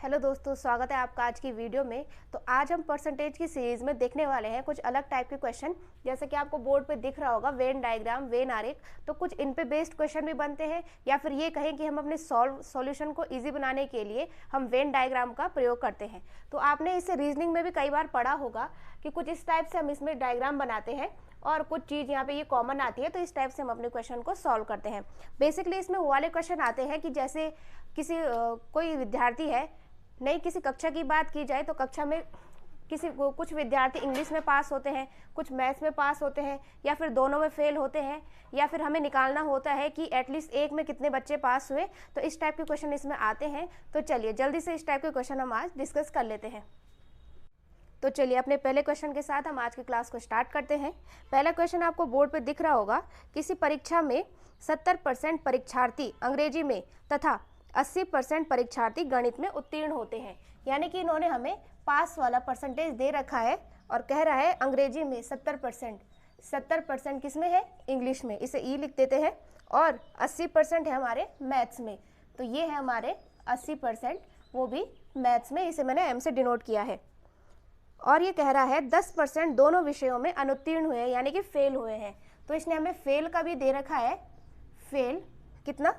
Hello दोस्तों, स्वागत है आपका आज की वीडियो में। तो आज हम परसेंटेज की सीरीज में देखने वाले हैं कुछ अलग टाइप के क्वेश्चन। जैसे कि आपको बोर्ड पे दिख रहा होगा वेन डायग्राम, वेन आरेख। तो कुछ इन पे बेस्ड क्वेश्चन भी बनते हैं, या फिर ये कहें कि हम अपने सॉल्यूशन को इजी बनाने के लिए हम वेन डायग्राम का प्रयोग करते हैं। तो आपने इसे रीजनिंग में भी कई बार पढ़ा होगा कि कुछ इस टाइप से हम इसमें डायग्राम बनाते हैं और कुछ चीज़ यहाँ पे ये कॉमन आती है, तो इस टाइप से हम अपने क्वेश्चन को सॉल्व करते हैं। बेसिकली इसमें वो वाले क्वेश्चन आते हैं कि जैसे किसी कोई विद्यार्थी है, नई किसी कक्षा की बात की जाए तो कक्षा में कुछ विद्यार्थी इंग्लिश में पास होते हैं, कुछ मैथ्स में पास होते हैं, या फिर दोनों में फेल होते हैं, या फिर हमें निकालना होता है कि एटलीस्ट एक में कितने बच्चे पास हुए। तो इस टाइप के क्वेश्चन इसमें आते हैं। तो चलिए जल्दी से इस टाइप के क्वेश्चन हम आज डिस्कस कर लेते हैं। तो चलिए अपने पहले क्वेश्चन के साथ हम आज की क्लास को स्टार्ट करते हैं। पहला क्वेश्चन आपको बोर्ड पे दिख रहा होगा, किसी परीक्षा में 70% परीक्षार्थी अंग्रेजी में तथा 80% परीक्षार्थी गणित में उत्तीर्ण होते हैं। यानी कि इन्होंने हमें पास वाला परसेंटेज दे रखा है और कह रहा है अंग्रेजी में 70% किस में है, इंग्लिश में, इसे ई लिख देते हैं, और 80% है हमारे मैथ्स में। तो ये है हमारे 80%, वो भी मैथ्स में, इसे मैंने एम से डिनोट किया है। और ये कह रहा है 10% दोनों विषयों में अनुत्तीर्ण हुए हैं, यानी कि फेल हुए हैं। तो इसने हमें फेल का भी दे रखा है, फेल कितना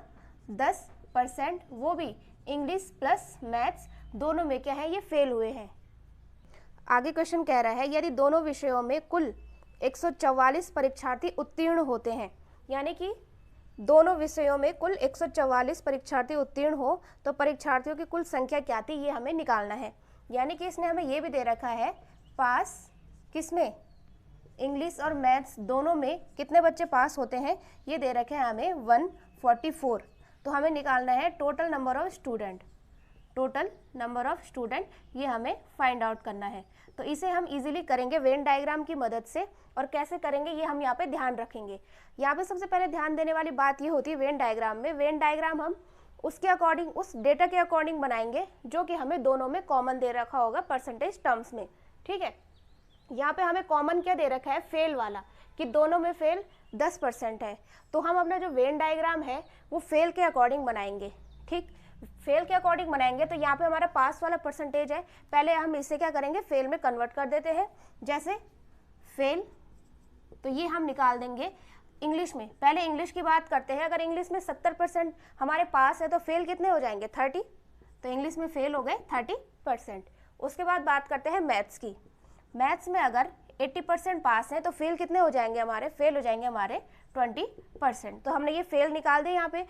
10%, वो भी इंग्लिश प्लस मैथ्स दोनों में क्या है, ये फेल हुए हैं। आगे क्वेश्चन कह रहा है यदि दोनों विषयों में कुल 144 परीक्षार्थी उत्तीर्ण होते हैं, यानी कि दोनों विषयों में कुल 144 परीक्षार्थी उत्तीर्ण हो तो परीक्षार्थियों की कुल संख्या क्या थी, ये हमें निकालना है। यानी कि इसने हमें ये भी दे रखा है पास किसमें, इंग्लिश और मैथ्स दोनों में कितने बच्चे पास होते हैं, ये दे रखे हैं हमें 144। तो हमें निकालना है total number of student, total number of student, ये हमें फाइंड आउट करना है। तो इसे हम इजीली करेंगे वेन डायग्राम की मदद से। और कैसे करेंगे ये हम यहाँ पे ध्यान रखेंगे। यहाँ पे सबसे पहले ध्यान देने वाली बात ये होती है वेन डायग्राम में, वेन डायग्राम हम उसके अकॉर्डिंग, उस डेटा के अकॉर्डिंग बनाएंगे जो कि हमें दोनों में कॉमन दे रखा होगा परसेंटेज टर्म्स में। ठीक है, यहाँ पे हमें कॉमन क्या दे रखा है, फेल वाला, कि दोनों में फेल 10% है। तो हम अपना जो वेन डायग्राम है वो फेल के अकॉर्डिंग बनाएंगे। ठीक, फेल के अकॉर्डिंग बनाएंगे। तो यहाँ पे हमारा पास वाला परसेंटेज है, पहले हम इसे क्या करेंगे, फेल में कन्वर्ट कर देते हैं। जैसे फेल, तो ये हम निकाल देंगे इंग्लिश में। पहले इंग्लिश की बात करते हैं। अगर इंग्लिश में 70% हमारे पास है तो फेल कितने हो जाएंगे, 30। तो इंग्लिश में फेल हो गए 30%। उसके बाद बात करते हैं मैथ्स की। मैथ्स में अगर 80% पास है तो फेल कितने हो जाएंगे हमारे, फेल हो जाएंगे हमारे 20%। तो हमने ये फेल निकाल दिए। यहाँ पे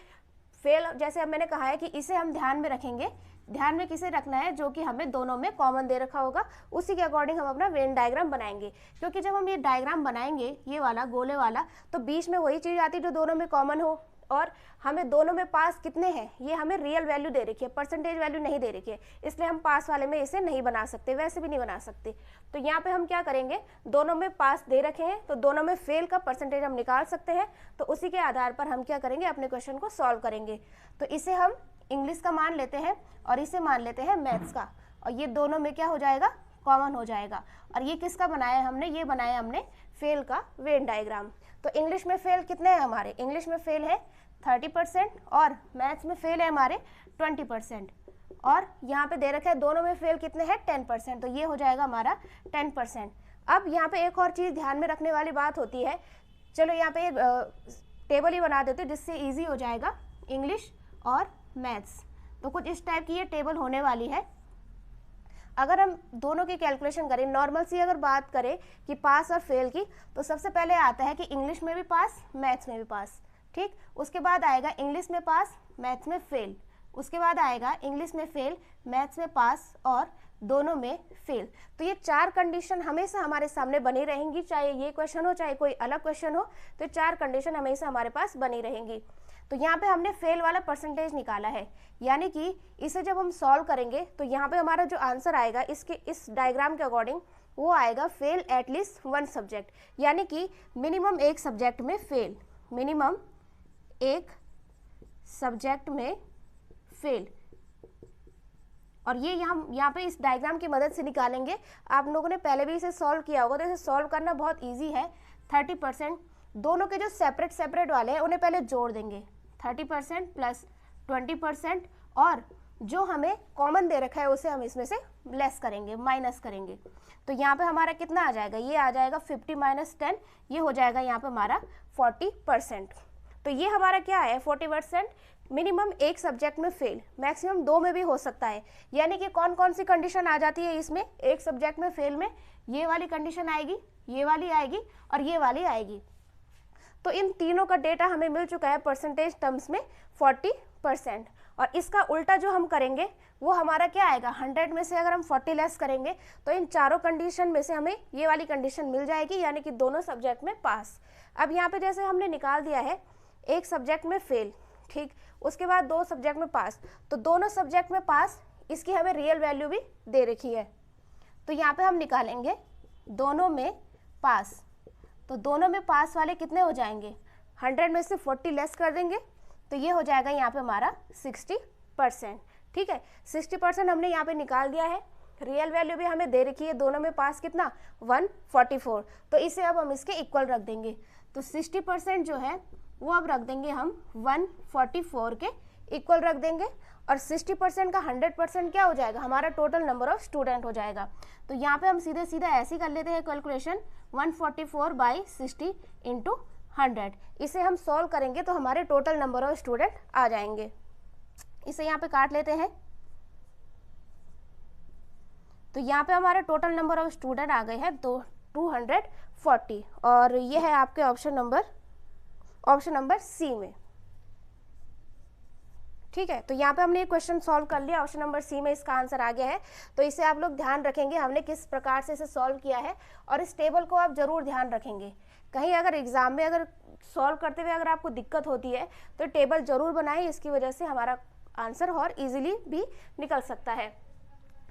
फेल, जैसे अब मैंने कहा है कि इसे हम ध्यान में रखेंगे। ध्यान में किसे रखना है, जो कि हमें दोनों में कॉमन दे रखा होगा, उसी के अकॉर्डिंग हम अपना वेन डायग्राम बनाएंगे। क्योंकि जब हम ये डायग्राम बनाएंगे, ये वाला गोले वाला, तो बीच में वही चीज़ आती है जो दोनों में कॉमन हो। और हमें दोनों में पास कितने हैं, ये हमें रियल वैल्यू दे रखी है, परसेंटेज वैल्यू नहीं दे रखी है, इसलिए हम पास वाले में इसे नहीं बना सकते, वैसे भी नहीं बना सकते। तो यहाँ पे हम क्या करेंगे, दोनों में पास दे रखे हैं तो दोनों में फेल का परसेंटेज हम निकाल सकते हैं। तो उसी के आधार पर हम क्या करेंगे, अपने क्वेश्चन को सॉल्व करेंगे। तो इसे हम इंग्लिश का मान लेते हैं और इसे मान लेते हैं मैथ्स का, और ये दोनों में क्या हो जाएगा, कॉमन हो जाएगा। और ये किसका बनाया है हमने, ये बनाया हमने फेल का वेन डायग्राम। तो इंग्लिश में फेल कितने हैं हमारे, इंग्लिश में फेल है 30% और मैथ्स में फेल है हमारे 20%। और यहाँ पे दे रखे हैं दोनों में फेल कितने हैं, 10%। तो ये हो जाएगा हमारा 10%। अब यहाँ पे एक और चीज़ ध्यान में रखने वाली बात होती है, चलो यहाँ पे टेबल ही बना देते हैं जिससे ईजी हो जाएगा, इंग्लिश और मैथ्स। तो कुछ इस टाइप की ये टेबल होने वाली है। अगर हम दोनों की कैलकुलेशन करें, नॉर्मल सी अगर बात करें कि पास और फेल की, तो सबसे पहले आता है कि इंग्लिश में भी पास, मैथ्स में भी पास। ठीक, उसके बाद आएगा इंग्लिश में पास, मैथ्स में फेल। उसके बाद आएगा इंग्लिश में फेल, मैथ्स में पास और दोनों में फेल। तो ये 4 कंडीशन हमेशा हमारे सामने बनी रहेंगी, चाहे ये क्वेश्चन हो चाहे कोई अलग क्वेश्चन हो, तो 4 कंडीशन हमेशा हमारे पास बनी रहेंगी। तो यहाँ पे हमने फेल वाला परसेंटेज निकाला है, यानी कि इसे जब हम सॉल्व करेंगे तो यहाँ पे हमारा जो आंसर आएगा इसके इस डायग्राम के अकॉर्डिंग, वो आएगा फेल एटलीस्ट 1 सब्जेक्ट, यानी कि मिनिमम एक सब्जेक्ट में फेल, मिनिमम एक सब्जेक्ट में फेल। और ये यहाँ पे इस डायग्राम की मदद से निकालेंगे। आप लोगों ने पहले भी इसे सॉल्व किया होगा, तो इसे सॉल्व करना बहुत इजी है। 30% दोनों के जो सेपरेट वाले हैं उन्हें पहले जोड़ देंगे, 30% प्लस 20%, और जो हमें कॉमन दे रखा है उसे हम इसमें से लेस करेंगे, माइनस करेंगे। तो यहाँ पे हमारा कितना आ जाएगा, ये आ जाएगा 50 - 10, ये हो जाएगा यहाँ पे हमारा 40%। तो ये हमारा क्या है 40%, मिनिमम एक सब्जेक्ट में फेल, मैक्सिमम 2 में भी हो सकता है। यानी कि कौन कौन सी कंडीशन आ जाती है इसमें एक सब्जेक्ट में फेल में, ये वाली कंडीशन आएगी, ये वाली आएगी और ये वाली आएगी। तो इन तीनों का डेटा हमें मिल चुका है परसेंटेज टर्म्स में 40%। और इसका उल्टा जो हम करेंगे वो हमारा क्या आएगा, 100 में से अगर हम 40 लेस करेंगे तो इन चारों कंडीशन में से हमें ये वाली कंडीशन मिल जाएगी, यानी कि दोनों सब्जेक्ट में पास। अब यहाँ पे जैसे हमने निकाल दिया है एक सब्जेक्ट में फेल, ठीक, उसके बाद 2 सब्जेक्ट में पास, तो दोनों सब्जेक्ट में पास, इसकी हमें रियल वैल्यू भी दे रखी है। तो यहाँ पे हम निकालेंगे दोनों में पास, तो दोनों में पास वाले कितने हो जाएंगे, 100 में से 40 लेस कर देंगे तो ये हो जाएगा यहाँ पे हमारा 60%। ठीक है, 60% हमने यहाँ पे निकाल दिया है। रियल वैल्यू भी हमें दे रखी है, दोनों में पास कितना 144, तो इसे अब हम इसके इक्वल रख देंगे। तो 60% जो है वो अब रख देंगे हम 144 के इक्वल रख देंगे, और 60% का 100% क्या हो जाएगा, हमारा टोटल नंबर ऑफ स्टूडेंट हो जाएगा। तो यहाँ पे हम सीधे सीधा ऐसे ही कर लेते हैं कैलकुलेशन, 144/60 × 100। इसे हम सॉल्व करेंगे तो हमारे टोटल नंबर ऑफ स्टूडेंट आ जाएंगे। इसे यहाँ पे काट लेते हैं। तो यहाँ पे हमारे टोटल नंबर ऑफ स्टूडेंट आ गए हैं 240, और ये है आपके ऑप्शन नंबर सी में। ठीक है, तो यहाँ पे हमने ये क्वेश्चन सॉल्व कर लिया, ऑप्शन नंबर सी में इसका आंसर आ गया है। तो इसे आप लोग ध्यान रखेंगे हमने किस प्रकार से इसे सॉल्व किया है, और इस टेबल को आप जरूर ध्यान रखेंगे। कहीं अगर एग्जाम में अगर सॉल्व करते हुए अगर आपको दिक्कत होती है तो टेबल जरूर बनाएं, इसकी वजह से हमारा आंसर और इजीली भी निकल सकता है।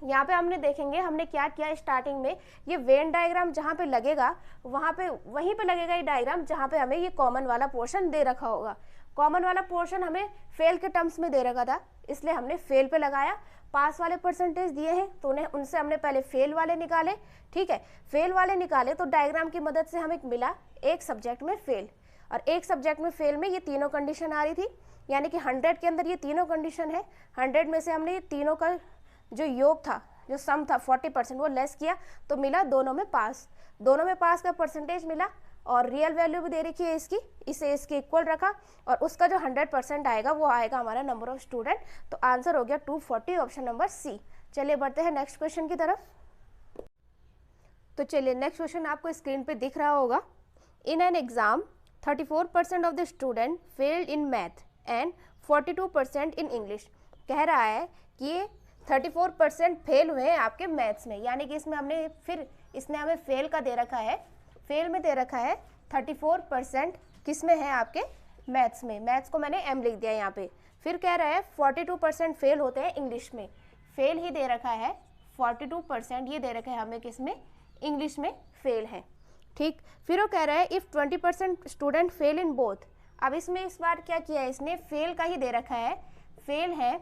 यहाँ पे हमने देखेंगे हमने क्या किया स्टार्टिंग में, ये वेन डायग्राम जहाँ पे लगेगा वहाँ पे वहीं पे लगेगा ये डायग्राम जहाँ पे हमें ये कॉमन वाला पोर्शन दे रखा होगा। कॉमन वाला पोर्शन हमें फेल के टर्म्स में दे रखा था, इसलिए हमने फेल पे लगाया। पास वाले परसेंटेज दिए हैं तो उन्हें उनसे हमने पहले फेल वाले निकाले। ठीक है, फेल वाले निकाले तो डायग्राम की मदद से हमें मिला एक सब्जेक्ट में फेल, और एक सब्जेक्ट में फेल में ये तीनों कंडीशन आ रही थी, यानी कि 100 के अंदर ये तीनों कंडीशन है। 100 में से हमने ये तीनों का जो योग था, जो सम था 40%, वो लेस किया तो मिला दोनों में पास। दोनों में पास का परसेंटेज मिला और रियल वैल्यू भी दे रखी है इसकी, इसे इसके इक्वल रखा, और उसका जो 100% आएगा वो आएगा हमारा नंबर ऑफ स्टूडेंट। तो आंसर हो गया 240, ऑप्शन नंबर सी। चलिए बढ़ते हैं नेक्स्ट क्वेश्चन की तरफ। तो चलिए नेक्स्ट क्वेश्चन आपको स्क्रीन पे दिख रहा होगा। In an exam 34% of the student failed in math and 42% in English. कह रहा है कि ये 34% फेल हुए हैं आपके मैथ्स में, यानी कि इसमें हमने इसने हमें फेल का दे रखा है, फेल में दे रखा है 34% किस में है आपके मैथ्स में। मैथ्स को मैंने एम लिख दिया यहाँ पे। फिर कह रहा है 42% फेल होते हैं इंग्लिश में, फेल ही दे रखा है 42%, ये दे रखा है हमें किस में, इंग्लिश में फेल है। ठीक, फिर वो कह रहा है if 20% student fail in both. अब इसमें इस बार क्या किया है इसने, फेल का ही दे रखा है, फेल है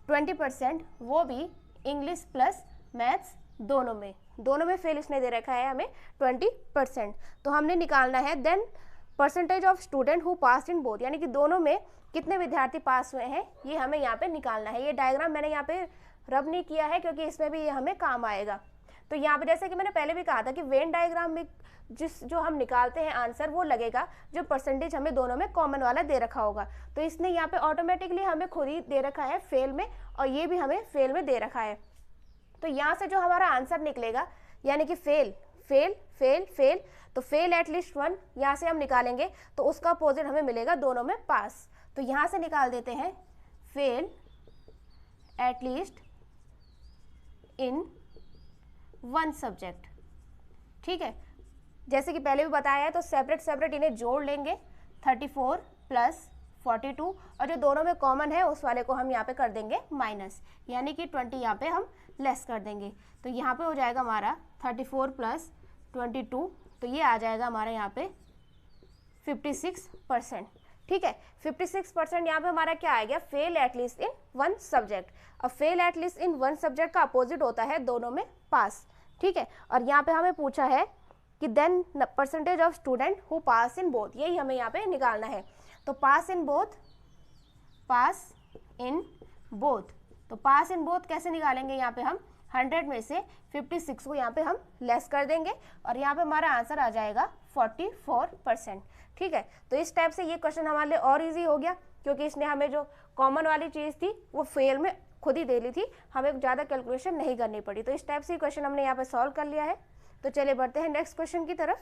20%, वो भी इंग्लिश प्लस मैथ्स दोनों में फेल इसने दे रखा है हमें 20%। तो हमने निकालना है then percentage of student who pass in both, यानी कि दोनों में कितने विद्यार्थी पास हुए हैं ये हमें यहाँ पे निकालना है। ये डायग्राम मैंने यहाँ पे रब नहीं किया है क्योंकि इसमें भी ये हमें काम आएगा। तो यहाँ पे जैसे कि मैंने पहले भी कहा था कि वेन डायग्राम में जो हम निकालते हैं आंसर वो लगेगा जो परसेंटेज हमें दोनों में कॉमन वाला दे रखा होगा। तो इसने यहाँ पे ऑटोमेटिकली हमें खुद ही दे रखा है फेल में, और ये भी हमें फेल में दे रखा है। तो यहाँ से जो हमारा आंसर निकलेगा, यानी कि फेल फेल फेल फेल, तो फेल एटलीस्ट 1 यहाँ से हम निकालेंगे तो उसका अपोजिट हमें मिलेगा दोनों में पास। तो यहाँ से निकाल देते हैं फेल एटलीस्ट इन 1 सब्जेक्ट। ठीक है, जैसे कि पहले भी बताया है तो सेपरेट इन्हें जोड़ लेंगे, 34 + 42, और जो दोनों में कॉमन है उस वाले को हम यहाँ पे कर देंगे माइनस, यानी कि 20 यहाँ पे हम लेस कर देंगे। तो यहाँ पे हो जाएगा हमारा 34 + 22, तो ये आ जाएगा हमारा यहाँ पे 56%। ठीक है, 56% यहाँ पे हमारा क्या आ गया, फेल एटलीस्ट इन 1 सब्जेक्ट। अब फेल एटलीस्ट इन 1 सब्जेक्ट का अपोजिट होता है दोनों में पास। ठीक है, और यहाँ पे हमें पूछा है कि then percentage of student who pass in both, यही हमें यहाँ पे निकालना है। तो पास इन बोथ तो पास इन बोथ कैसे निकालेंगे, यहाँ पे हम 100 में से 56 को यहाँ पे हम लेस कर देंगे और यहाँ पे हमारा आंसर आ जाएगा 44%। ठीक है, तो इस टाइप से ये क्वेश्चन हमारे लिए और इजी हो गया, क्योंकि इसने हमें जो कॉमन वाली चीज़ थी वो फेल में खुद ही दे ली थी, हमें ज़्यादा कैलकुलेशन नहीं करनी पड़ी। तो इस टाइप से क्वेश्चन हमने यहाँ पे सॉल्व कर लिया है। तो चलिए बढ़ते हैं नेक्स्ट क्वेश्चन की तरफ।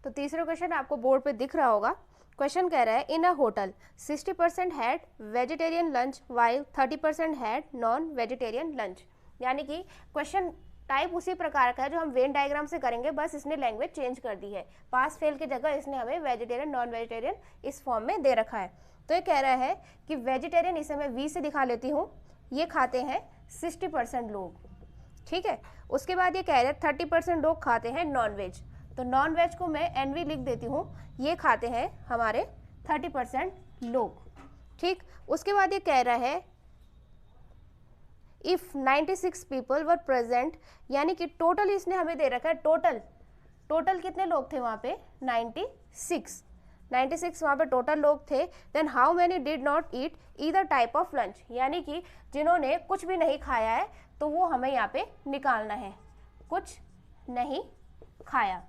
तो तीसरा क्वेश्चन आपको बोर्ड पे दिख रहा होगा। क्वेश्चन कह रहा है in a hotel 60% had vegetarian lunch while 30% had non vegetarian lunch. यानी कि क्वेश्चन टाइप उसी प्रकार का है जो हम वेन डायग्राम से करेंगे, बस इसने लैंग्वेज चेंज कर दी है। पास फेल की जगह इसने हमें वेजिटेरियन नॉन वेजिटेरियन इस फॉर्म में दे रखा है। तो ये कह रहा है कि वेजिटेरियन, इसे मैं वी से दिखा लेती हूँ, ये खाते हैं 60% लोग। ठीक है, उसके बाद ये कह रहे हैं 30% लोग खाते हैं नॉन वेज। तो नॉन वेज को मैं एनवी लिख देती हूँ, ये खाते हैं हमारे 30% लोग। ठीक, उसके बाद ये कह रहा है इफ 96 पीपल वर प्रेजेंट, यानी कि टोटल इसने हमें दे रखा है, टोटल कितने लोग थे वहाँ पे 96 वहाँ पे टोटल लोग थे। Then how many did not eat either type of lunch, यानी कि जिन्होंने कुछ भी नहीं खाया है तो वो हमें यहाँ पे निकालना है, कुछ नहीं खाया।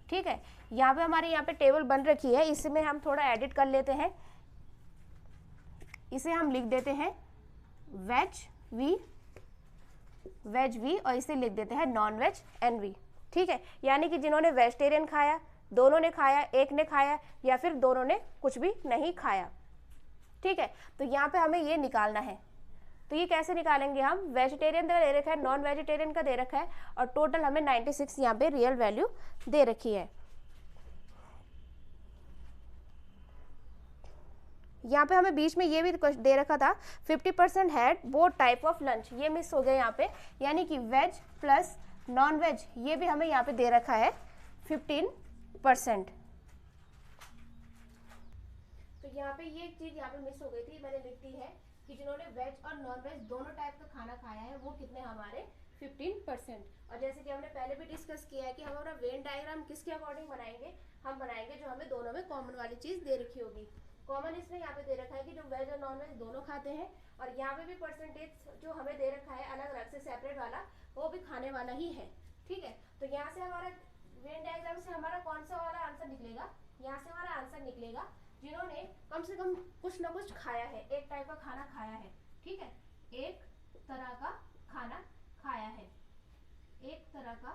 ठीक है, यहाँ पे हमारे यहाँ पे टेबल बन रखी है, इसमें हम थोड़ा एडिट कर लेते हैं। इसे हम लिख देते हैं वेज वी और इसे लिख देते हैं नॉन वेज एन वी। ठीक है, यानी कि जिन्होंने वेजिटेरियन खाया, दोनों ने खाया, एक ने खाया, या फिर दोनों ने कुछ भी नहीं खाया। ठीक है, तो यहाँ पे हमें ये निकालना है। तो ये कैसे निकालेंगे हम, वेजिटेरियन का दे रखा है, नॉन वेजिटेरियन का दे रखा है और टोटल हमें 96 यहाँ पे रियल वैल्यू दे रखी है। यहाँ पे हमें बीच में ये भी दे रखा था 50% had both type of lunch, ये मिस हो गया यहाँ पे, यानी कि वेज प्लस नॉन वेज ये भी हमें यहाँ पे दे रखा है 15%। तो यहाँ पे ये चीज़ यहाँ पे मिस हो गई थी, मैंने लिख दी है कि जिन्होंने वेज और नॉन वेज दोनों टाइप का खाना खाया है वो कितने हमारे 15%। और जैसे कि हमने पहले भी डिस्कस किया है कि हमारा वेन डायग्राम किसके अकॉर्डिंग बनाएंगे, हम बनाएंगे जो हमें दोनों में कॉमन वाली चीज़ दे रखी होगी। कॉमन इसमें यहाँ पे दे रखा है कि जो वेज और नॉन वेज दोनों खाते हैं, और यहाँ पे भी परसेंटेज जो हमें दे रखा है अलग अलग से सेपरेट वाला, वो भी खाने वाला ही है। ठीक है, तो यहाँ से हमारा वेन डायग्राम से हमारा कौन सा वाला आंसर निकलेगा, यहाँ से हमारा आंसर निकलेगा जिन्होंने कम से कम कुछ ना कुछ खाया है, एक टाइप का खाना खाया है। ठीक है, एक तरह का खाना खाया है, एक तरह का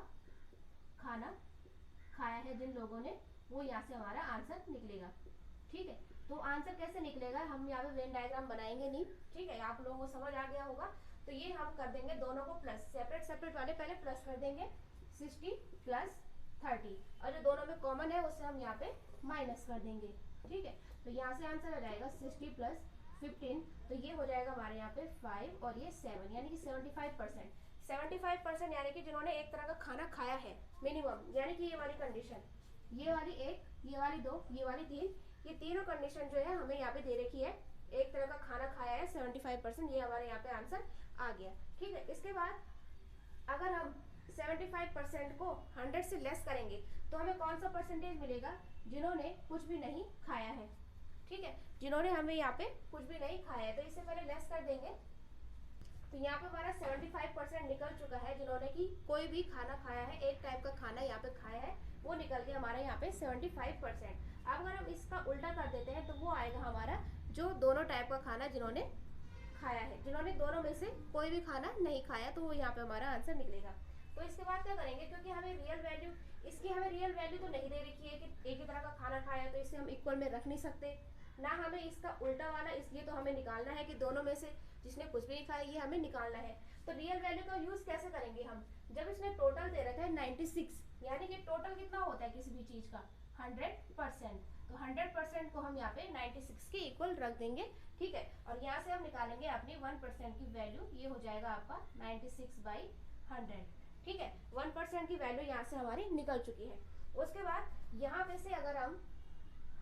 खाना खाया है जिन लोगों ने, वो यहाँ से हमारा आंसर निकलेगा। ठीक है, तो आंसर कैसे निकलेगा, हम यहाँ पे वेन डायग्राम बनाएंगे नहीं। ठीक है, आप लोगों को समझ आ गया होगा। तो ये हम कर देंगे दोनों को प्लस, सेपरेट सेपरेट वाले पहले प्लस कर देंगे, 60 प्लस 30, और जो दोनों में कॉमन है उससे हम यहाँ पे माइनस कर देंगे। ठीक है, तो यहाँ से आंसर आ जाएगा 60 प्लस 15, तो ये हो जाएगा हमारे यहाँ पे 5 और ये 7, यानी कि 75%। 75% यानी कि जिन्होंने एक तरह का खाना खाया है मिनिमम, यानी कि ये वाली कंडीशन, ये वाली 1, ये वाली 2, ये वाली 3, ये तीनों कंडीशन जो है हमें यहाँ पे दे रखी है। एक तरह का खाना खाया है 75%, ये हमारे यहाँ पे आंसर आ गया। ठीक है, इसके बाद अगर हम 75% को 100 से लेस करेंगे तो हमें कौन सा परसेंटेज मिलेगा, जिन्होंने कुछ भी नहीं खाया है। ठीक है, जिन्होंने हमें यहाँ पे कुछ भी नहीं खाया है, तो इससे पहले लेस कर देंगे। तो यहाँ पे हमारा 75% निकल चुका है, जिन्होंने कि कोई भी खाना खाया है, एक टाइप का खाना यहाँ पे खाया है, वो निकल के हमारे यहाँ पे 75%। अब अगर हम इसका उल्टा कर देते हैं तो वो आएगा हमारा जो दोनों टाइप का खाना जिन्होंने खाया है, जिन्होंने दोनों में से कोई भी खाना नहीं खाया, तो वो यहाँ पे हमारा आंसर निकलेगा। तो इसके बाद क्या करेंगे, क्योंकि हमें रियल वैल्यू, इसकी हमें रियल वैल्यू तो नहीं दे रखी है कि एक ही तरह का खाना खाया है, तो इसे हम इक्वल में रख नहीं सकते, ना हमें इसका उल्टा वाला, इसलिए तो हमें निकालना है कि दोनों में से जिसने कुछ भी नहीं खाया, ये हमें निकालना है। तो रियल वैल्यू का यूज कैसे करेंगे हम, जब इसने टोटल दे रखा है 96, यानी कि टोटल कितना होता है किसी भी चीज का 100%, तो 100% को हम यहाँ पे 96 के इक्वल रख देंगे। ठीक है, और यहाँ से हम निकालेंगे अपनी 1% की वैल्यू, ये हो जाएगा आपका 96/100। ठीक है, 1% की वैल्यू यहाँ से हमारी निकल चुकी है। उसके बाद यहाँ पे से अगर हम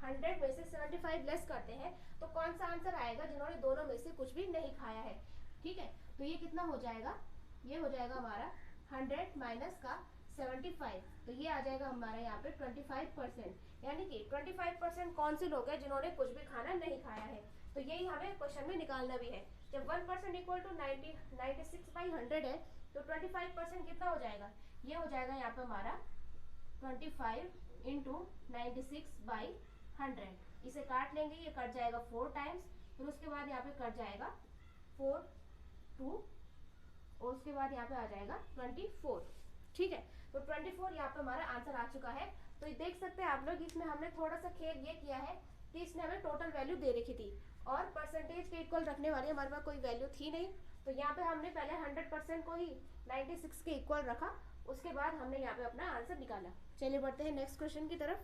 100 में से 75 लेस करते हैं तो कौन सा आंसर आएगा, जिन्होंने दोनों में से कुछ भी नहीं खाया है। ठीक है, तो ये कितना हो जाएगा, ये हो जाएगा हमारा 100 माइनस का 75, तो ये आ जाएगा हमारा यहाँ पे 25%, यानी कि 25% कौन से लोग हैं जिन्होंने कुछ भी खाना नहीं खाया है। तो यही हमें क्वेश्चन में निकालना भी है। जब 1% इक्वल टू 96/100 है तो 25% कितना हो जाएगा, ये हो जाएगा यहाँ पे हमारा 25 इंटू 96/100। इसे काट लेंगे, ये कट जाएगा 4 टाइम्स, फिर उसके बाद यहाँ पे कट जाएगा 4 2 और उसके बाद यहाँ पे आ जाएगा 24। ठीक है, तो 24 यहाँ पे हमारा आंसर आ चुका है। तो देख सकते हैं आप लोग, इसमें हमने थोड़ा सा खेल ये किया है कि इसने हमें टोटल वैल्यू दे रखी थी और परसेंटेज के इक्वल रखने वाली हमारे पास कोई वैल्यू थी नहीं, तो यहाँ पे हमने पहले 100% को ही 96 के इक्वल रखा, उसके बाद हमने यहाँ पे अपना आंसर निकाला। चलिए बढ़ते हैं नेक्स्ट क्वेश्चन की तरफ।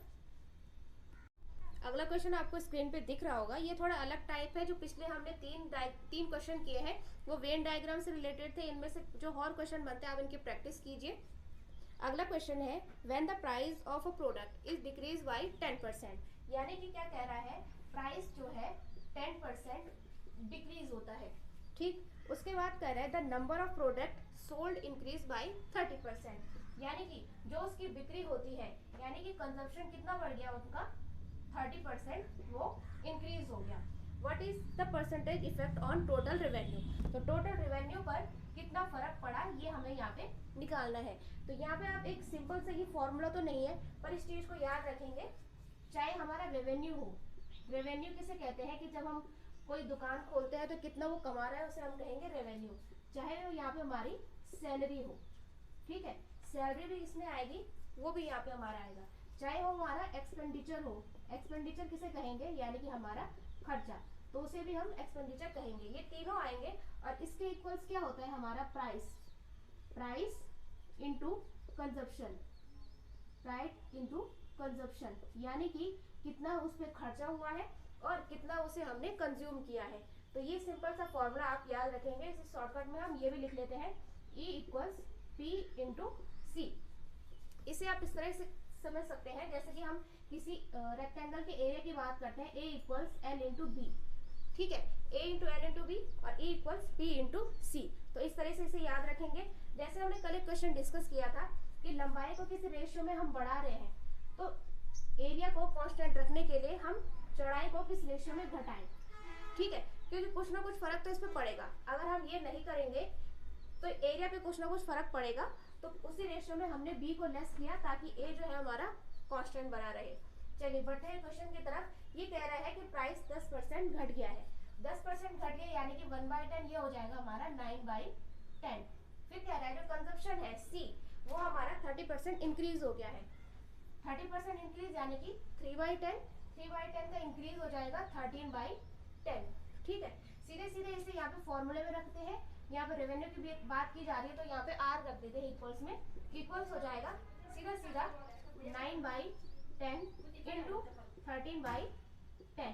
अगला क्वेश्चन आपको स्क्रीन पे दिख रहा होगा, ये थोड़ा अलग टाइप है। जो पिछले हमने तीन क्वेश्चन किए हैं वो वेन डायग्राम से रिलेटेड थे, इनमें से जो और क्वेश्चन बनते हैं आप इनकी प्रैक्टिस कीजिए। अगला क्वेश्चन है when the price of a product is decrease by 10%, यानी कि क्या कह रहा है, प्राइस जो है 10% डिक्रीज होता है। ठीक, उसके बाद कह रहा है the number of product sold increase by 30%, यानी कि जो उसकी बिक्री होती है, यानी कि कंजप्शन कितना बढ़ गया उनका, 30% वो इंक्रीज हो गया। What is the percentage effect on total revenue, तो टोटल रेवेन्यू पर कितना फर्क पड़ा ये हमें यहाँ पे निकालना है। तो यहाँ पे आप एक सिंपल से ही फॉर्मूला तो नहीं है पर इस चीज को याद रखेंगे, चाहे हमारा रेवेन्यू हो, रेवेन्यू किसे कहते हैं कि जब हम कोई दुकान खोलते हैं तो कितना वो कमा रहा है उसे हम कहेंगे रेवेन्यू, चाहे वो यहाँ पे हमारी सैलरी हो, ठीक है, सैलरी भी इसमें आएगी, वो भी यहाँ पे हमारा आएगा, चाहे वो हमारा एक्सपेंडिचर हो, एक्सपेंडिचर किसे कहेंगे, यानी कि हमारा खर्चा, तो उसे भी हम एक्सपेंडिचर कहेंगे, ये तीनों आएंगे। और इसके इक्वल्स क्या होता है हमारा price, price into consumption, price into consumption, यानी कि कितना उस पर खर्चा हुआ है और कितना उसे हमने कंज्यूम किया है। तो ये सिंपल सा फॉर्मूला आप याद रखेंगे, इसे शॉर्टकट में हम ये भी लिख लेते हैं, E इक्वल्स P इंटू सी। इसे आप इस तरह से समझ सकते हैं जैसे कि हम किसी रेक्टेंगल के एरिया की बात करते हैं, A equals L into B, ठीक है, A into L into B और E equals P into C. तो इस तरह से इसे याद रखेंगे। जैसे हमने कल एक क्वेश्चन डिस्कस किया था कि लंबाई को किसी रेशियो में हम बढ़ा रहे हैं, तो एरिया को कांस्टेंट रखने के लिए हम चौड़ाई को किस रेशियो में घटाएं, ठीक है, क्योंकि कुछ ना कुछ फर्क तो इस पर पड़ेगा। अगर हम ये नहीं करेंगे तो एरिया पे कुछ ना कुछ फर्क पड़ेगा, तो उसी रेशियो में हमने बी को लेस किया ताकि ए जो है हमारा कांस्टेंट बना रहे। चलिए बढ़ते हैं क्वेश्चन की तरफ। ये कह रहा है कि प्राइस 10% घट गया है, 10% घट गया यानी कि 1/10 ये हो जाएगा हमारा 9/10। फिर कह रहा है जो कंजप्शन है सी वो हमारा 30% इंक्रीज हो गया है, 30% इंक्रीज यानी कि 3/10, 3/10 का इंक्रीज हो जाएगा 13/10, ठीक है। सीधे सीधे इसे यहाँ पे फॉर्मूले में रखते हैं, यहाँ पे रेवेन्यू की बात की जा रही है तो यहाँ पे आर रख देते हैं इक्वल्स में, इक्वल्स हो जाएगा सीधा सीधा 9/10 इंटू 13/10।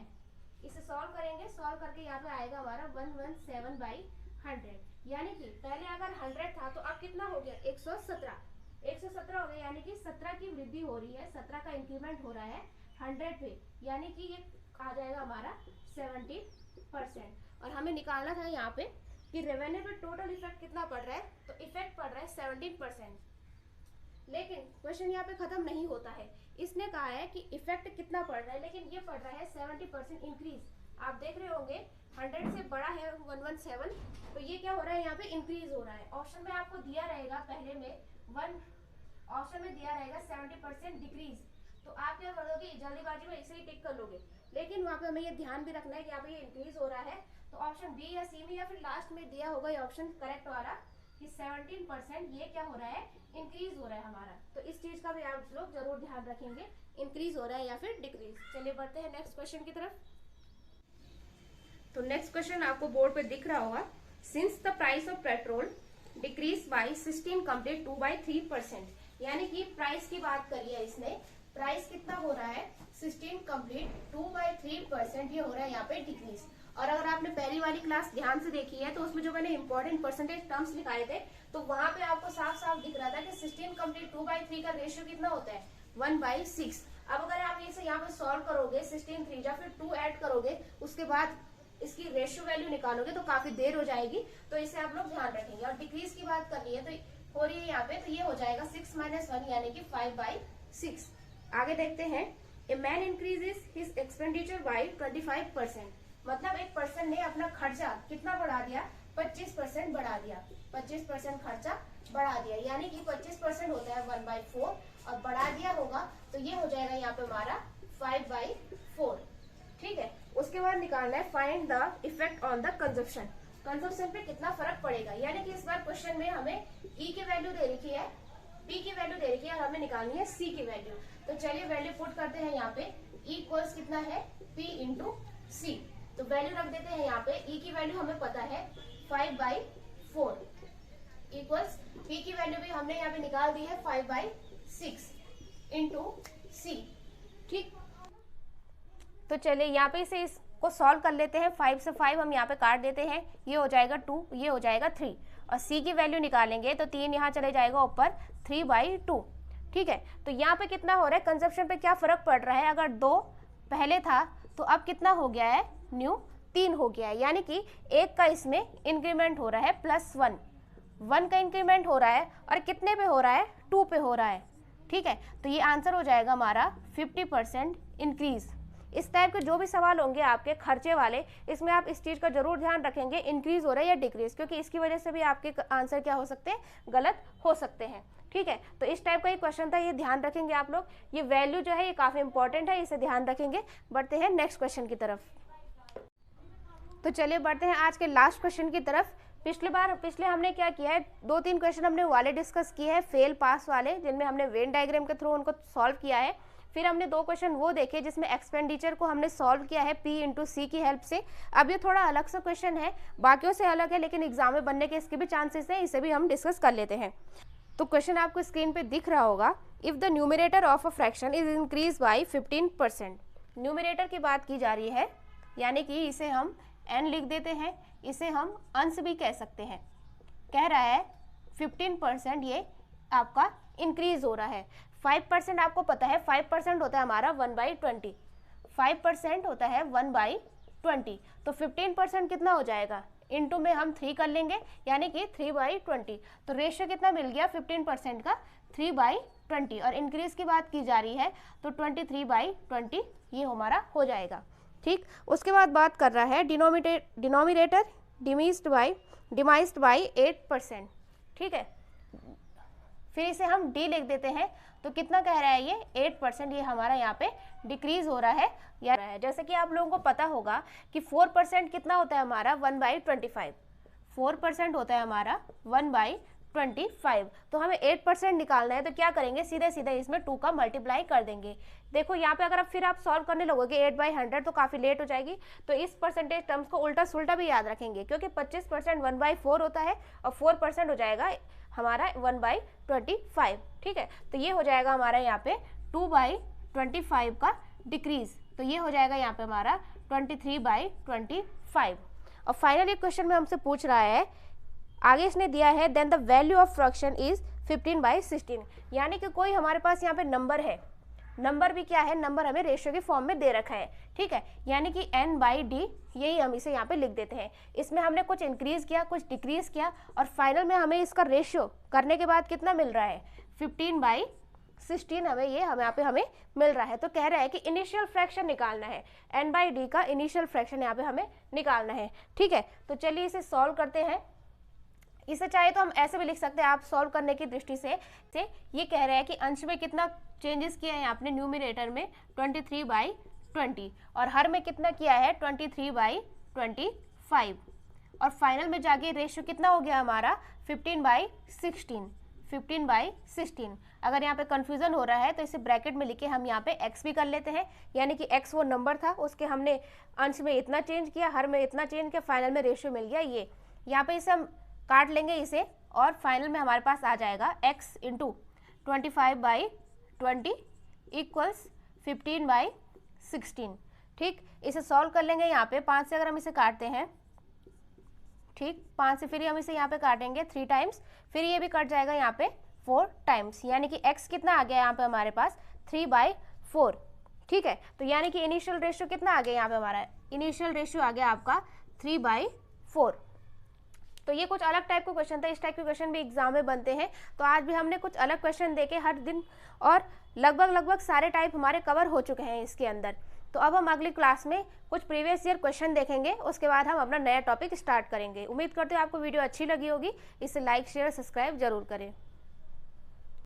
इसे सॉल्व करेंगे, सॉल्व करके यहाँ पे आएगा हमारा 117/100, यानी कि पहले अगर 100 था तो अब कितना हो गया 117 हो गया, यानी कि 17 की वृद्धि हो रही है, 17 का इंक्रीमेंट हो रहा है 100 पे, यानी कि ये आ जाएगा हमारा 70%। और हमें निकालना था यहाँ पे कि रेवेन्यू पे टोटल इफेक्ट कितना पड़ रहा है, तो इफेक्ट पड़ रहा है 17%। लेकिन क्वेश्चन यहाँ पे खत्म नहीं होता है, इसने कहा है कि इफेक्ट कितना पड़ रहा है, लेकिन ये पड़ रहा है 70% इंक्रीज। आप देख रहे होंगे 100 से बड़ा है 117, तो ये क्या हो रहा है यहाँ पे इंक्रीज हो रहा है। ऑप्शन में आपको दिया रहेगा पहले में ऑप्शन में दिया रहेगा 70% डिक्रीज, तो आप क्या करोगे जल्दीबाजी में इसे ही टिक कर लोगे, लेकिन वहाँ पे हमें ये ध्यान भी रखना है कि यहाँ पे ये इंक्रीज हो रहा है, तो ऑप्शन बी या सी में या फिर लास्ट में दिया होगा ये ऑप्शन करेक्ट वाला कि 17% ये क्या हो रहा है इंक्रीज हो रहा है हमारा। तो इस चीज का भी आप लोग जरूर ध्यान रखेंगे, इंक्रीज हो रहा है या फिर डिक्रीज। चलिए बढ़ते हैं नेक्स्ट क्वेश्चन की तरफ। तो नेक्स्ट क्वेश्चन आपको बोर्ड पे दिख रहा होगा, since the price of petrol decrease by 16 complete 2/3%, यानी कि प्राइस की बात करी है इसने, प्राइस कितना हो रहा है 16 कंप्लीट 2/3% ये हो रहा है यहाँ पे डिक्रीज। और अगर आपने पहली वाली क्लास ध्यान से देखी है तो उसमें जो मैंने इंपॉर्टेंट परसेंटेज टर्म्स लिखाए थे तो वहां पे आपको साफ साफ दिख रहा था कि 16 कंप्लीट 2/3 का रेशियो कितना होता है 1/6। अब अगर आप इसे यहाँ पे सॉल्व करोगे 16 3 या फिर 2 ऐड करोगे उसके बाद इसकी रेशियो वैल्यू निकालोगे तो काफी देर हो जाएगी, तो इसे आप लोग ध्यान रखेंगे। और डिक्रीज की बात करनी है तो हो रही है यहाँ पे, तो ये हो जाएगा 6 - 1 यानी कि 5/6। आगे देखते हैं, a man increases his expenditure by 25%, मतलब एक पर्सन ने अपना खर्चा कितना बढ़ा दिया, 25% बढ़ा दिया, 25% खर्चा बढ़ा दिया, यानी कि 25% होता है 1/4 और बढ़ा दिया होगा तो ये हो जाएगा यहाँ पे हमारा 5/4। ठीक है, उसके बाद निकालना है find the effect on the consumption, consumption पे कितना फर्क पड़ेगा, यानी कि इस बार क्वेश्चन में हमें ई की वैल्यू दे रखी है, पी की वैल्यू दे रखी है और हमें निकालनी है सी की वैल्यू। तो चलिए वैल्यू पुट करते हैं यहाँ पे, ई इक्वल्स कितना है पी इंटू सी, तो वैल्यू रख देते हैं यहाँ पे, ई की वैल्यू हमें पता है 5/4 इक्वल्स पी की वैल्यू भी हमने यहाँ पे निकाल दी है 5/6 इंटू सी। ठीक, तो चलिए यहाँ पे इसे इसको सॉल्व कर लेते हैं, 5 से 5 हम यहाँ पे काट देते हैं, ये हो जाएगा 2, ये हो जाएगा 3 और सी की वैल्यू निकालेंगे तो 3 यहाँ चले जाएगा ऊपर 3/2। ठीक है, तो यहाँ पे कितना हो रहा है, कंजप्शन पे क्या फर्क पड़ रहा है, अगर 2 पहले था तो अब कितना हो गया है, न्यू 3 हो गया है, यानी कि 1 का इसमें इंक्रीमेंट हो रहा है +1, 1 का इंक्रीमेंट हो रहा है और कितने पे हो रहा है, 2 पे हो रहा है। ठीक है, तो ये आंसर हो जाएगा हमारा 50% इंक्रीज। इस टाइप के जो भी सवाल होंगे आपके खर्चे वाले, इसमें आप इस चीज़ का जरूर ध्यान रखेंगे, इंक्रीज हो रहा है या डिक्रीज, क्योंकि इसकी वजह से भी आपके आंसर क्या हो सकते हैं, गलत हो सकते हैं। ठीक है, तो इस टाइप का ही क्वेश्चन था, ये ध्यान रखेंगे आप लोग, ये वैल्यू जो है ये काफ़ी इंपॉर्टेंट है, इसे ध्यान रखेंगे। बढ़ते हैं नेक्स्ट क्वेश्चन की तरफ। तो चलिए बढ़ते हैं आज के लास्ट क्वेश्चन की तरफ। पिछले हमने क्या किया है, 2-3 क्वेश्चन हमने वाले डिस्कस किए हैं, फेल पास वाले, जिनमें हमने वेन डायग्राम के थ्रू उनको सॉल्व किया है। फिर हमने 2 क्वेश्चन वो देखे जिसमें एक्सपेंडिचर को हमने सॉल्व किया है पी इंटू सी की हेल्प से। अब ये थोड़ा अलग सा क्वेश्चन है, बाकियों से अलग है, लेकिन एग्जाम में बनने के इसके भी चांसेस हैं, इसे भी हम डिस्कस कर लेते हैं। तो क्वेश्चन आपको स्क्रीन पे दिख रहा होगा, if the numerator of a fraction is increase by 15%। Numerator की बात की जा रही है, यानी कि इसे हम n लिख देते हैं, इसे हम अंश भी कह सकते हैं। कह रहा है 15% ये आपका इंक्रीज हो रहा है। 5% आपको पता है, 5% होता है हमारा 1/20, 5% होता है 1/20, तो 15% कितना हो जाएगा, इनटू में हम 3 कर लेंगे, यानी कि 3/20। तो रेशियो कितना मिल गया 15% का, 3/20, और इंक्रीज की बात की जा रही है तो 23/20 ये हमारा हो जाएगा। ठीक, उसके बाद बात कर रहा है डिनोमिनेटर डिमाइज्ड बाई 8%। ठीक है, फिर इसे हम डी लिख देते हैं, तो कितना कह रहा है ये 8%, ये हमारा यहाँ पे डिक्रीज हो रहा है। या जैसे कि आप लोगों को पता होगा कि 4% कितना होता है हमारा 1/25, 4% होता है हमारा 1/25, तो हमें 8% निकालना है, तो क्या करेंगे, सीधे सीधे इसमें 2 का मल्टीप्लाई कर देंगे। देखो यहाँ पे अगर फिर आप सॉल्व करने लगोगे 8/100 तो काफ़ी लेट हो जाएगी, तो इस परसेंटेज टर्म्स को उल्टा सुल्टा भी याद रखेंगे, क्योंकि 25% 1/4 होता है और 4% हो जाएगा हमारा 1/25। ठीक है, तो ये हो जाएगा हमारा यहाँ पे 2/25 का डिक्रीज, तो ये हो जाएगा यहाँ पे हमारा 23/25। और फाइनली क्वेश्चन में हमसे पूछ रहा है, आगे इसने दिया है then the value of fraction is 15/16, यानी कि कोई हमारे पास यहाँ पे नंबर है, नंबर भी क्या है, नंबर हमें रेशियो की फॉर्म में दे रखा है। ठीक है, यानी कि n/d, यही हम इसे यहाँ पे लिख देते हैं। इसमें हमने कुछ इंक्रीज किया, कुछ डिक्रीज किया, और फाइनल में हमें इसका रेशियो करने के बाद कितना मिल रहा है, 15/16 हमें यहाँ पे हमें मिल रहा है। तो कह रहा है कि इनिशियल फ्रैक्शन निकालना है, n/d का इनिशियल फ्रैक्शन यहाँ पे हमें निकालना है। ठीक है, तो चलिए इसे सॉल्व करते हैं। इसे चाहे तो हम ऐसे भी लिख सकते हैं, आप सॉल्व करने की दृष्टि से ये कह रहे हैं कि अंश में कितना चेंजेस किया है आपने, न्यूमरेटर में 23/20 और हर में कितना किया है 23/25, और फाइनल में जाके रेशियो कितना हो गया हमारा 15/16। अगर यहाँ पे कंफ्यूजन हो रहा है तो इसे ब्रैकेट में लिखे हम यहाँ पे x भी कर लेते हैं, यानी कि x वो नंबर था, उसके हमने अंश में इतना चेंज किया, हर में इतना चेंज किया, फाइनल में रेशियो मिल गया ये। यहाँ पे इसे हम काट लेंगे इसे, और फाइनल में हमारे पास आ जाएगा x इंटू 25/20 इक्वल्स 15/16। ठीक, इसे सॉल्व कर लेंगे यहाँ पे 5 से अगर हम इसे काटते हैं, ठीक 5 से फिर हम इसे यहाँ पे काटेंगे 3 टाइम्स, फिर ये भी कट जाएगा यहाँ पे 4 टाइम्स, यानी कि x कितना आ गया यहाँ पे हमारे पास 3/4। ठीक है, तो यानी कि इनिशियल रेशियो कितना आ गया यहाँ पे हमारा, इनिशियल रेशियो आ गया आपका 3/4। तो ये कुछ अलग टाइप का क्वेश्चन था, इस टाइप के क्वेश्चन भी एग्जाम में बनते हैं। तो आज भी हमने कुछ अलग क्वेश्चन देखे हर दिन, और लगभग सारे टाइप हमारे कवर हो चुके हैं इसके अंदर। तो अब हम अगली क्लास में कुछ प्रीवियस ईयर क्वेश्चन देखेंगे, उसके बाद हम अपना नया टॉपिक स्टार्ट करेंगे। उम्मीद करते हैं आपको वीडियो अच्छी लगी होगी। इसे लाइक शेयर सब्सक्राइब जरूर करें।